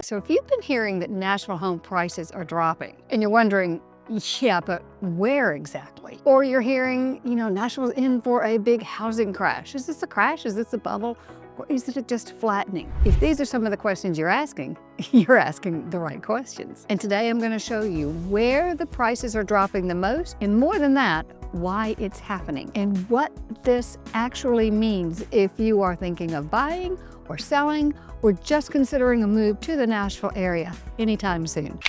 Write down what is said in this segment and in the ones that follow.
So if you've been hearing that Nashville home prices are dropping and you're wondering, yeah, but where exactly? Or you're hearing, Nashville's in for a big housing crash. Is this a crash? Is this a bubble? Or is it just flattening? If these are some of the questions you're asking the right questions. And today I'm going to show you where the prices are dropping the most, and more than that, why it's happening and what this actually means if you are thinking of buying or selling or just considering a move to the Nashville area anytime soon.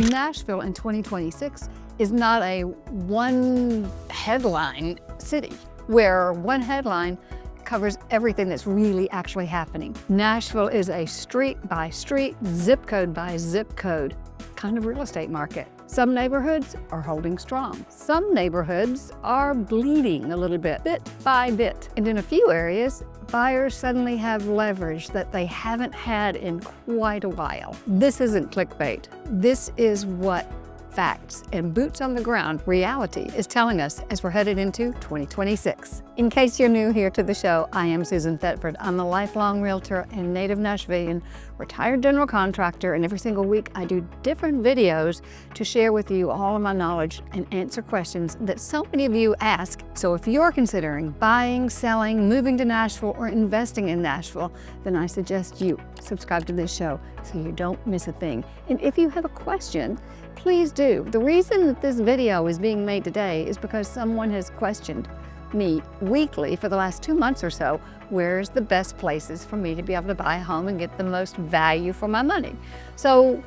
Nashville in 2026 is not a one headline city where one headline covers everything that's really actually happening. Nashville is a street by street, zip code by zip code kind of real estate market. Some neighborhoods are holding strong. Some neighborhoods are bleeding a little bit by bit. And in a few areas, buyers suddenly have leverage that they haven't had in quite a while. This isn't clickbait. This is what facts and boots on the ground reality is telling us as we're headed into 2026. In case you're new here to the show, I am Susan Thetford. I'm a lifelong realtor and native Nashvilleian, retired general contractor, and every single week I do different videos to share with you all of my knowledge and answer questions that so many of you ask. So if you're considering buying, selling, moving to Nashville, or investing in Nashville, then I suggest you subscribe to this show so you don't miss a thing. And if you have a question, please do. The reason that this video is being made today is because someone has questioned me weekly for the last 2 months or so, where's the best places for me to be able to buy a home and get the most value for my money? So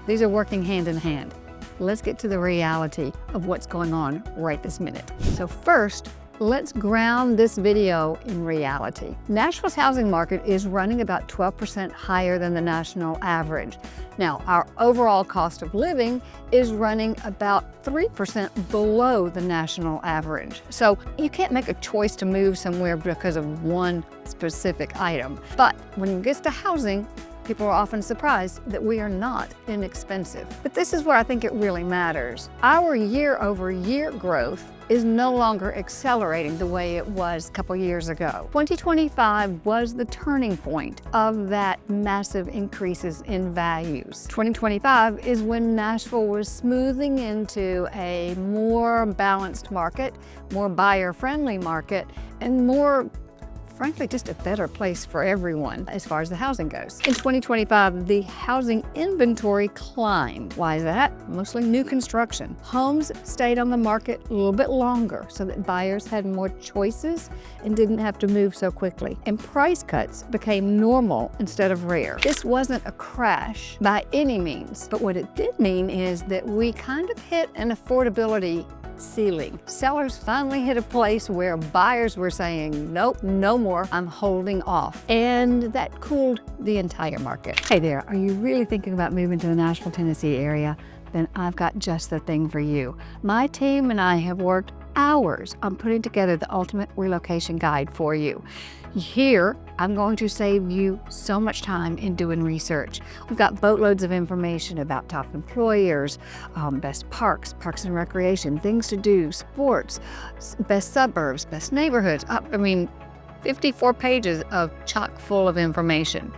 these are working hand in hand. Let's get to the reality of what's going on right this minute. So first, let's ground this video in reality. Nashville's housing market is running about 12% higher than the national average. Now, our overall cost of living is running about 3% below the national average. So you can't make a choice to move somewhere because of one specific item. But when it gets to housing, people are often surprised that we are not inexpensive. But this is where I think it really matters. Our year-over-year growth is no longer accelerating the way it was a couple years ago. 2025 was the turning point of that massive increases in values. 2025 is when Nashville was smoothing into a more balanced market, more buyer-friendly market, and more, frankly, just a better place for everyone as far as the housing goes. In 2025, the housing inventory climbed. Why is that? Mostly new construction. Homes stayed on the market a little bit longer so that buyers had more choices and didn't have to move so quickly. And price cuts became normal instead of rare. This wasn't a crash by any means, but what it did mean is that we kind of hit an affordability ceiling. Sellers finally hit a place where buyers were saying, nope, no more, I'm holding off. And that cooled the entire market. Hey there, are you really thinking about moving to the Nashville, Tennessee area? Then I've got just the thing for you. My team and I have worked hours on putting together the ultimate relocation guide for you. Here, I'm going to save you so much time in doing research. We've got boatloads of information about top employers, best parks and recreation, things to do, sports, best suburbs, best neighborhoods. 54 pages of chock full of information.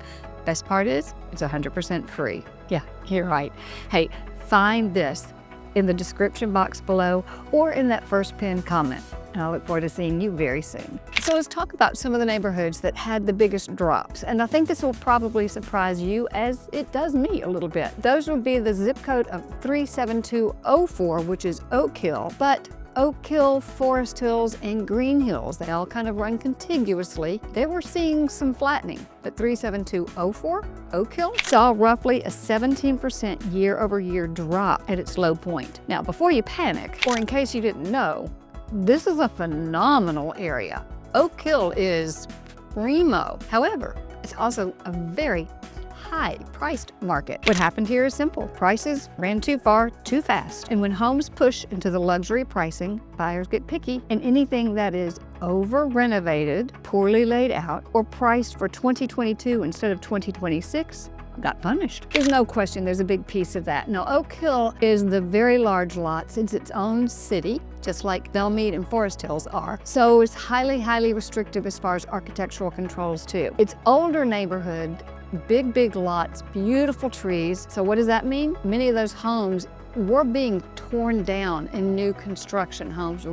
Best part is, it's 100% free. Yeah, you're right. Hey, find this in the description box below or in that first pinned comment. And I look forward to seeing you very soon. So let's talk about some of the neighborhoods that had the biggest drops. And I think this will probably surprise you as it does me a little bit. Those would be the zip code of 37204, which is Oak Hill, but Oak Hill, Forest Hills, and Green Hills, they all kind of run contiguously. They were seeing some flattening, but 37204, Oak Hill, saw roughly a 17% year-over-year drop at its low point. Now, before you panic, or in case you didn't know, this is a phenomenal area. Oak Hill is primo. However, it's also a very high-priced market. What happened here is simple. Prices ran too far, too fast. And when homes push into the luxury pricing, buyers get picky, and anything that is over-renovated, poorly laid out, or priced for 2022 instead of 2026 got punished. There's no question there's a big piece of that. Now, Oak Hill is the very large lots. It's its own city, just like Belmead and Forest Hills are. So it's highly, highly restrictive as far as architectural controls too. It's older neighborhood, big lots, beautiful trees. So what does that mean? Many of those homes were being torn down and new construction homes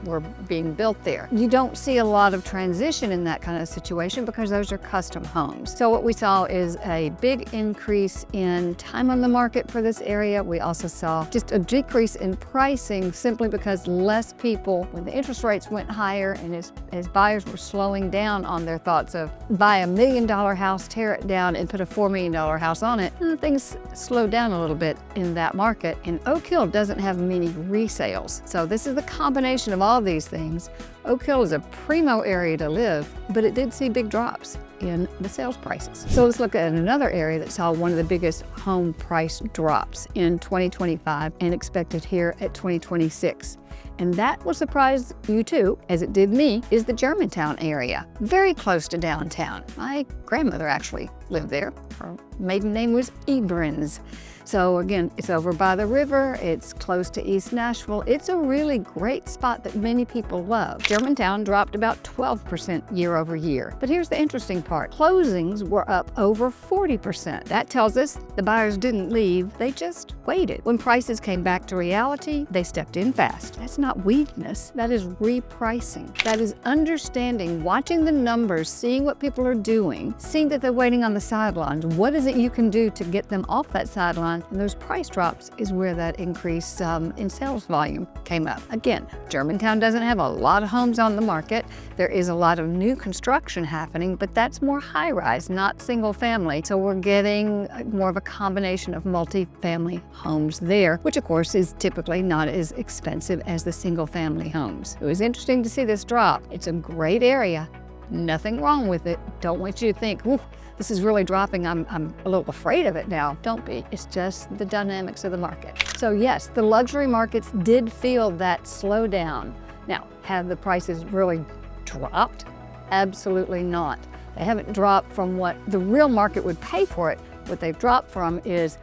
were being built there. You don't see a lot of transition in that kind of situation because those are custom homes. So what we saw is a big increase in time on the market for this area. We also saw just a decrease in pricing simply because less people, when the interest rates went higher and as buyers were slowing down on their thoughts of buy $1 million house, tear it down and put a $4 million house on it, things slowed down a little bit in that market. And Oak Hill doesn't have many resales. So this is the combination of all these things. Oak Hill is a primo area to live, but it did see big drops in the sales prices. So let's look at another area that saw one of the biggest home price drops in 2025 and expected here at 2026. And that will surprise you too, as it did me, is the Germantown area, very close to downtown. My grandmother actually lived there. Her maiden name was Ebrins. So again, it's over by the river, it's close to East Nashville. It's a really great spot that many people love. Germantown dropped about 12% year over year. But here's the interesting part. Closings were up over 40%. That tells us the buyers didn't leave, they just waited. When prices came back to reality, they stepped in fast. That's not weakness, that is repricing. That is understanding, watching the numbers, seeing what people are doing, seeing that they're waiting on the sidelines. What is it you can do to get them off that sideline? And those price drops is where that increase in sales volume came up. Again, Germantown doesn't have a lot of homes on the market. There is a lot of new construction happening, but that's more high-rise, not single-family. So we're getting more of a combination of multi-family homes there, which of course is typically not as expensive as the single-family homes. It was interesting to see this drop. It's a great area. Nothing wrong with it. Don't want you to think, ooh, this is really dropping, I'm a little afraid of it now. Don't be, it's just the dynamics of the market. So yes, the luxury markets did feel that slowdown. Now, have the prices really dropped? Absolutely not. They haven't dropped from what the real market would pay for it. What they've dropped from is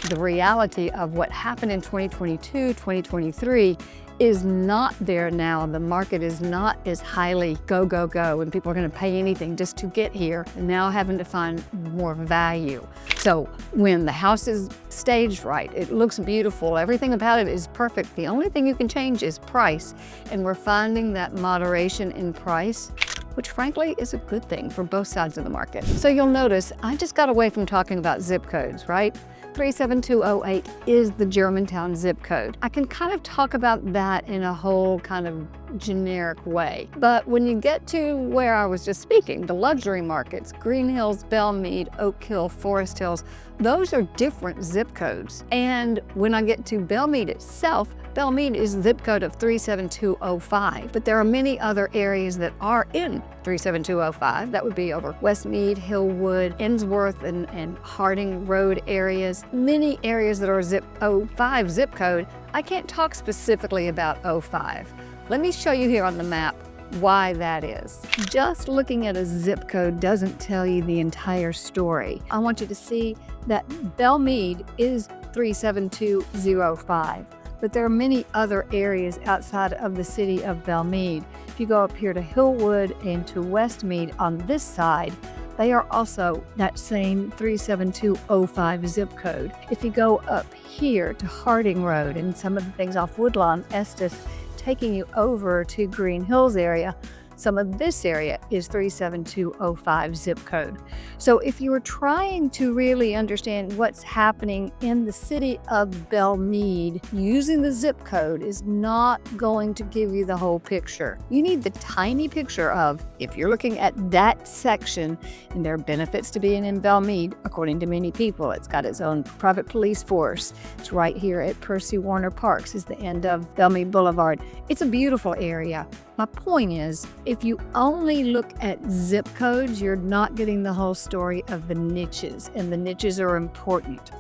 the reality of what happened in 2022, 2023 is not there now. The market is not as highly go, go, go, and people are going to pay anything just to get here, and now having to find more value. So when the house is staged right, it looks beautiful, everything about it is perfect. The only thing you can change is price, and we're finding that moderation in price, which frankly is a good thing for both sides of the market. So you'll notice I just got away from talking about zip codes, right? 37208 is the Germantown zip code. I can kind of talk about that in a whole kind of generic way. But when you get to where I was just speaking, the luxury markets, Green Hills, Belmead, Oak Hill, Forest Hills, those are different zip codes. And when I get to Belmead itself, Belmead is zip code of 37205, but there are many other areas that are in 37205. That would be over Westmead, Hillwood, Innsworth, and Harding Road areas. Many areas that are 05 zip code. I can't talk specifically about 05. Let me show you here on the map why that is. Just looking at a zip code doesn't tell you the entire story. I want you to see that Belmead is 37205. But there are many other areas outside of the city of Belmead. If you go up here to Hillwood and to Westmead on this side, they are also that same 37205 zip code. If you go up here to Harding Road and some of the things off Woodlawn, Estes, taking you over to Green Hills area, some of this area is 37205 zip code. So if you were trying to really understand what's happening in the city of Belmead, using the zip code is not going to give you the whole picture. You need the tiny picture of, if you're looking at that section, and there are benefits to being in Belmead, according to many people. It's got its own private police force. It's right here at Percy Warner Parks is the end of Belmead Boulevard. It's a beautiful area. My point is, if you only look at zip codes, you're not getting the whole story of the niches, and the niches are important.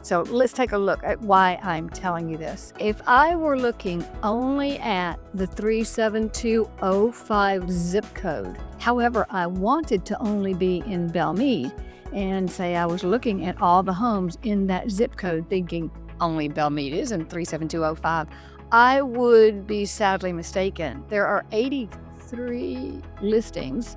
So let's take a look at why I'm telling you this. If I were looking only at the 37205 zip code, however, I wanted to only be in Belmead, and say I was looking at all the homes in that zip code thinking only Belmead is in 37205, I would be sadly mistaken. There are 83 listings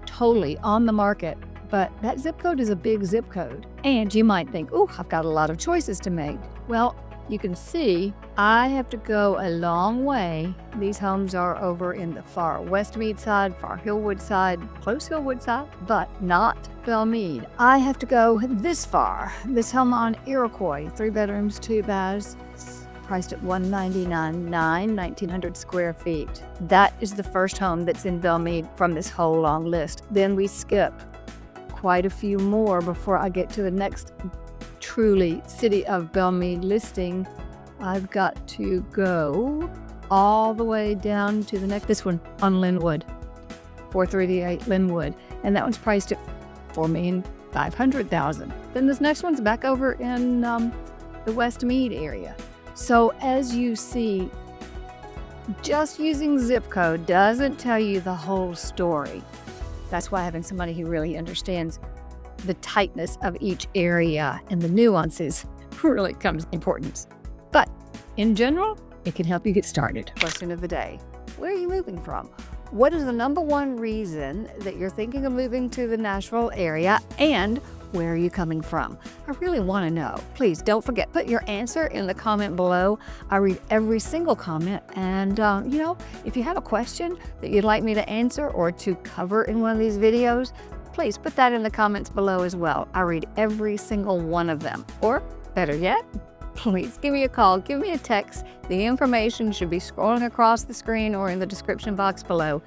totally on the market, but that zip code is a big zip code. And you might think, oh, I've got a lot of choices to make. Well, you can see I have to go a long way. These homes are over in the far Westmead side, far Hillwood side, close Hillwood side, but not Belmead. I have to go this far. This home on Iroquois, 3 bedrooms, 2 baths, priced at $199,900, 1,900 square feet. That is the first home that's in Belmead from this whole long list. Then we skip quite a few more before I get to the next truly City of Belmead listing. I've got to go all the way down to the next, this one on Linwood, 438 Linwood, and that one's priced at $4,500,000. Then this next one's back over in the Westmead area. So as you see, just using zip code doesn't tell you the whole story. That's why having somebody who really understands the tightness of each area and the nuances really comes importance. But in general, it can help you get started. Question of the day: where are you moving from? What is the #1 reason that you're thinking of moving to the Nashville area, and where are you coming from? I really want to know. Please don't forget, put your answer in the comment below. I read every single comment, and if you have a question that you'd like me to answer or to cover in one of these videos, please put that in the comments below as well. I read every single one of them. Or better yet, please give me a call, give me a text. The information should be scrolling across the screen or in the description box below.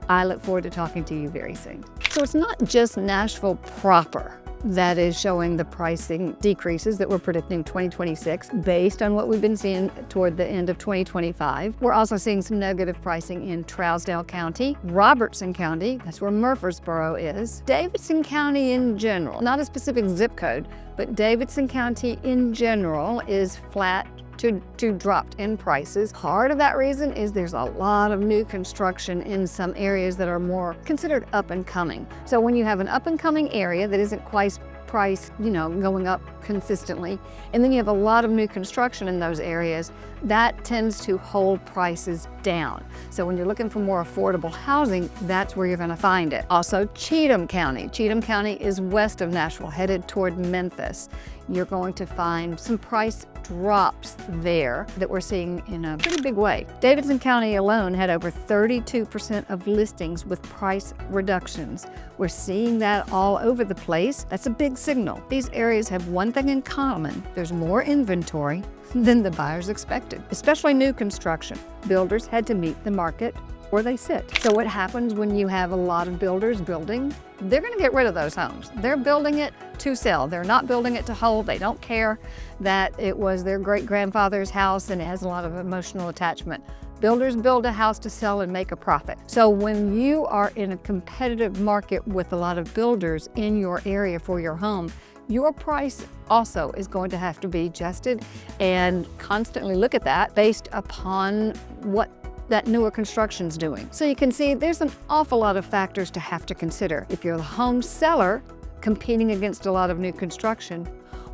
I look forward to talking to you very soon. So it's not just Nashville proper that is showing the pricing decreases that we're predicting 2026 based on what we've been seeing toward the end of 2025. We're also seeing some negative pricing in Trousdale County, Robertson County, that's where Murfreesboro is, Davidson County in general, not a specific zip code, but Davidson County in general is flat to dropped in prices. Part of that reason is there's a lot of new construction in some areas that are more considered up and coming. So when you have an up and coming area that isn't quite priced, going up consistently, and then you have a lot of new construction in those areas, that tends to hold prices down. So when you're looking for more affordable housing, that's where you're going to find it. Also, Cheatham County. Cheatham County is west of Nashville, headed toward Memphis. You're going to find some price drops there that we're seeing in a pretty big way. Davidson County alone had over 32% of listings with price reductions. We're seeing that all over the place. That's a big signal. These areas have one thing in common: there's more inventory than the buyers expected, especially new construction. Builders had to meet the market or they sit. So what happens when you have a lot of builders building? They're going to get rid of those homes. They're building it to sell. They're not building it to hold. They don't care that it was their great-grandfather's house and it has a lot of emotional attachment. Builders build a house to sell and make a profit. So when you are in a competitive market with a lot of builders in your area for your home, your price also is going to have to be adjusted, and constantly look at that based upon what that newer construction's doing. So you can see there's an awful lot of factors to have to consider. If you're the home seller competing against a lot of new construction,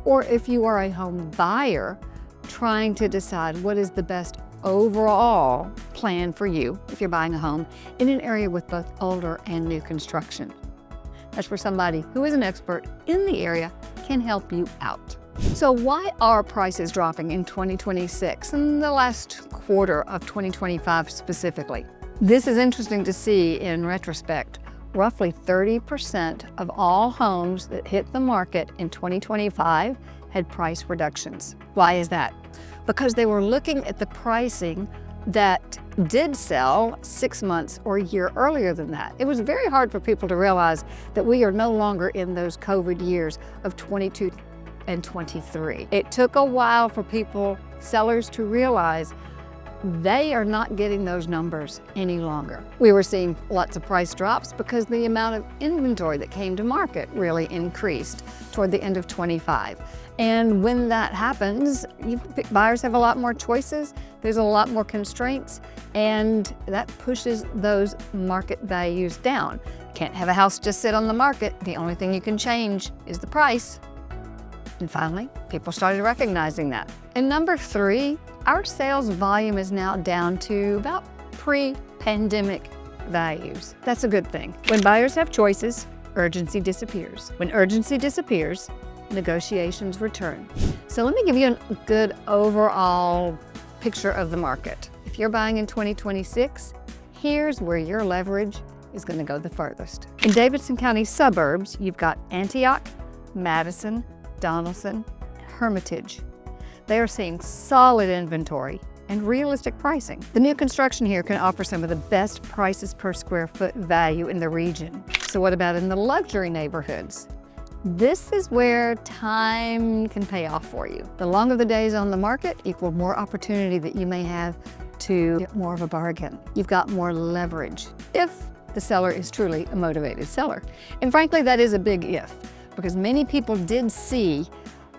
or if you are a home buyer trying to decide what is the best overall plan for you if you're buying a home in an area with both older and new construction. That's where somebody who is an expert in the area can help you out. So why are prices dropping in 2026 and the last quarter of 2025 specifically? This is interesting to see in retrospect. Roughly 30% of all homes that hit the market in 2025 had price reductions. Why is that? Because they were looking at the pricing that did sell 6 months or a year earlier than that. It was very hard for people to realize that we are no longer in those COVID years of 22 and 23. It took a while for sellers to realize They are not getting those numbers any longer. We were seeing lots of price drops because the amount of inventory that came to market really increased toward the end of 25. And when that happens, buyers have a lot more choices, there's a lot more constraints, and that pushes those market values down. Can't have a house just sit on the market. The only thing you can change is the price. And finally, people started recognizing that. And number 3, our sales volume is now down to about pre-pandemic values. That's a good thing. When buyers have choices, urgency disappears. When urgency disappears, negotiations return. So let me give you a good overall picture of the market. If you're buying in 2026, here's where your leverage is going to go the furthest. In Davidson County suburbs, you've got Antioch, Madison, Donaldson, Hermitage. They are seeing solid inventory and realistic pricing. The new construction here can offer some of the best prices per square foot value in the region. So what about in the luxury neighborhoods? This is where time can pay off for you. The longer the days on the market equal more opportunity that you may have to get more of a bargain. You've got more leverage if the seller is truly a motivated seller. And frankly, that is a big if, because many people did see,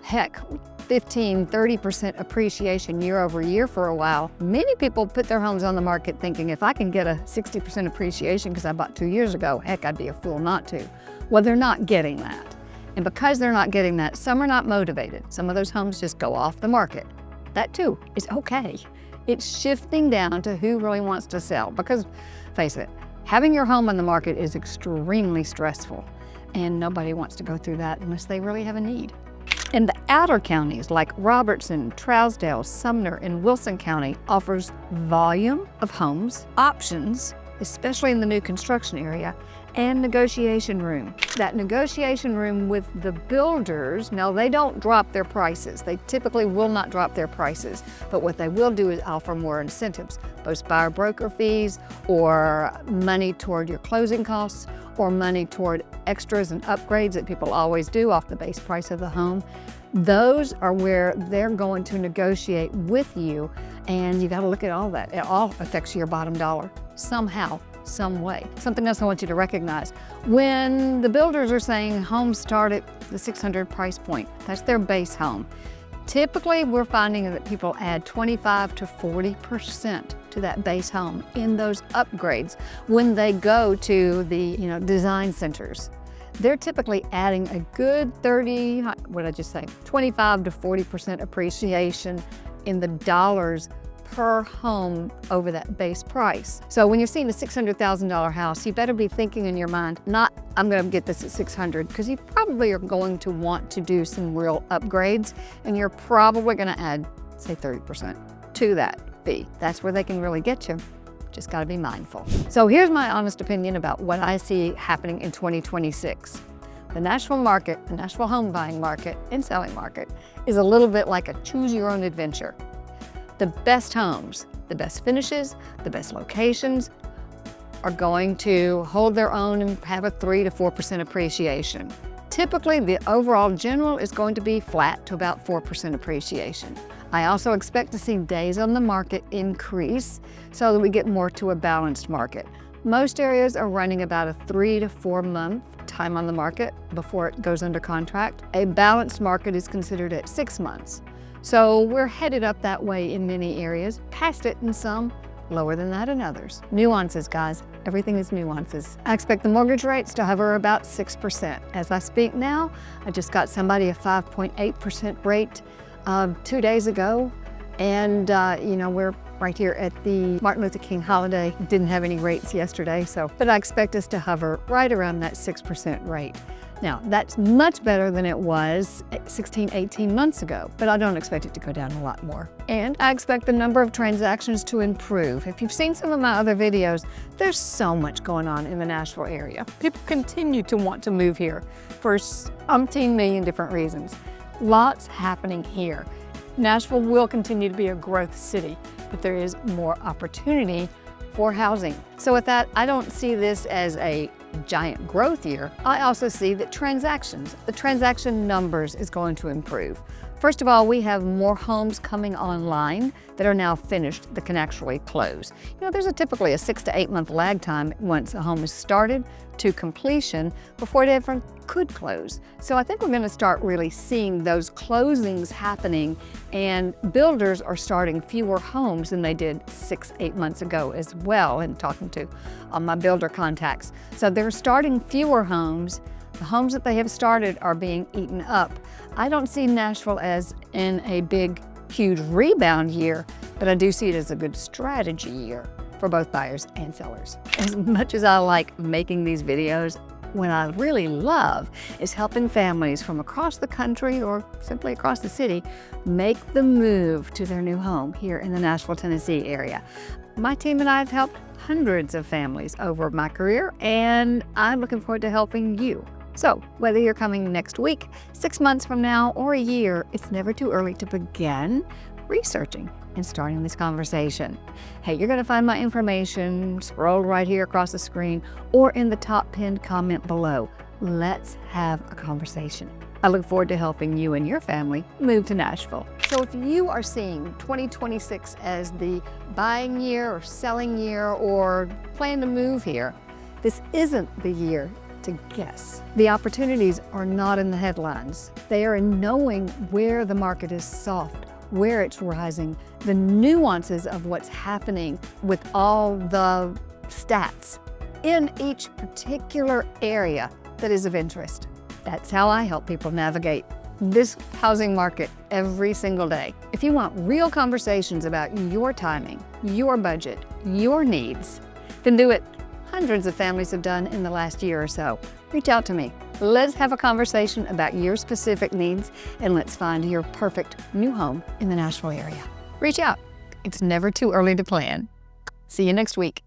heck, 15, 30% appreciation year over year for a while. Many people put their homes on the market thinking if I can get a 60% appreciation because I bought 2 years ago, heck, I'd be a fool not to. Well, they're not getting that. And because they're not getting that, some are not motivated. Some of those homes just go off the market. That too is okay. It's shifting down to who really wants to sell, because face it, having your home on the market is extremely stressful, and nobody wants to go through that unless they really have a need. In the outer counties like Robertson, Trousdale, Sumner, and Wilson County offers volume of homes, options, especially in the new construction area, and negotiation room. That negotiation room with the builders, now they don't drop their prices. They typically will not drop their prices, but what they will do is offer more incentives, both buyer broker fees or money toward your closing costs or money toward extras and upgrades that people always do off the base price of the home. Those are where they're going to negotiate with you, and you gotta look at all that. It all affects your bottom dollar somehow, some way. Something else I want you to recognize. When the builders are saying homes start at the 600 price point, that's their base home. Typically, we're finding that people add 25 to 40% to that base home in those upgrades when they go to the design centers. They're typically adding a good 25 to 40% appreciation in the dollars per home over that base price. So when you're seeing a $600,000 house, you better be thinking in your mind, not I'm gonna get this at 600, because you probably are going to want to do some real upgrades, and you're probably gonna add, say 30% to that fee. That's where they can really get you. Just gotta be mindful. So here's my honest opinion about what I see happening in 2026. The Nashville market, the Nashville home buying market and selling market, is a little bit like a choose your own adventure. The best homes, the best finishes, the best locations are going to hold their own and have a 3 to 4% appreciation. Typically, the overall general is going to be flat to about 4% appreciation. I also expect to see days on the market increase so that we get more to a balanced market. Most areas are running about a 3 to 4 month time on the market before it goes under contract. A balanced market is considered at 6 months. So we're headed up that way in many areas, past it in some, lower than that in others. Nuances, guys. Everything is nuances. I expect the mortgage rates to hover about 6%. As I speak now, I just got somebody a 5.8% rate 2 days ago. And we're right here at the Martin Luther King holiday. Didn't have any rates yesterday, but I expect us to hover right around that 6% rate. Now, that's much better than it was 16, 18 months ago, but I don't expect it to go down a lot more. And I expect the number of transactions to improve. If you've seen some of my other videos, there's so much going on in the Nashville area. People continue to want to move here for umpteen million different reasons. Lots happening here. Nashville will continue to be a growth city, but there is more opportunity for housing. So with that, I don't see this as a giant growth year. I also see that the transaction numbers is going to improve. First of all, we have more homes coming online that are now finished that can actually close. There's typically a 6 to 8 month lag time once a home is started to completion before it ever could close. So I think we're going to start really seeing those closings happening, and builders are starting fewer homes than they did 6, 8 months ago as well, and talking to my builder contacts. So they're starting fewer homes. The homes that they have started are being eaten up. I don't see Nashville as in a big, huge rebound year, but I do see it as a good strategy year for both buyers and sellers. As much as I like making these videos, what I really love is helping families from across the country or simply across the city make the move to their new home here in the Nashville, Tennessee area. My team and I have helped hundreds of families over my career, and I'm looking forward to helping you. So whether you're coming next week, 6 months from now, or a year, it's never too early to begin researching and starting this conversation. Hey, you're going to find my information scrolled right here across the screen or in the top pinned comment below. Let's have a conversation. I look forward to helping you and your family move to Nashville. So if you are seeing 2026 as the buying year or selling year or plan to move here, this isn't the year to guess. The opportunities are not in the headlines. They are in knowing where the market is soft, where it's rising, the nuances of what's happening with all the stats in each particular area that is of interest. That's how I help people navigate this housing market every single day. If you want real conversations about your timing, your budget, your needs, then do it hundreds of families have done in the last year or so. Reach out to me. Let's have a conversation about your specific needs, and let's find your perfect new home in the Nashville area. Reach out. It's never too early to plan. See you next week.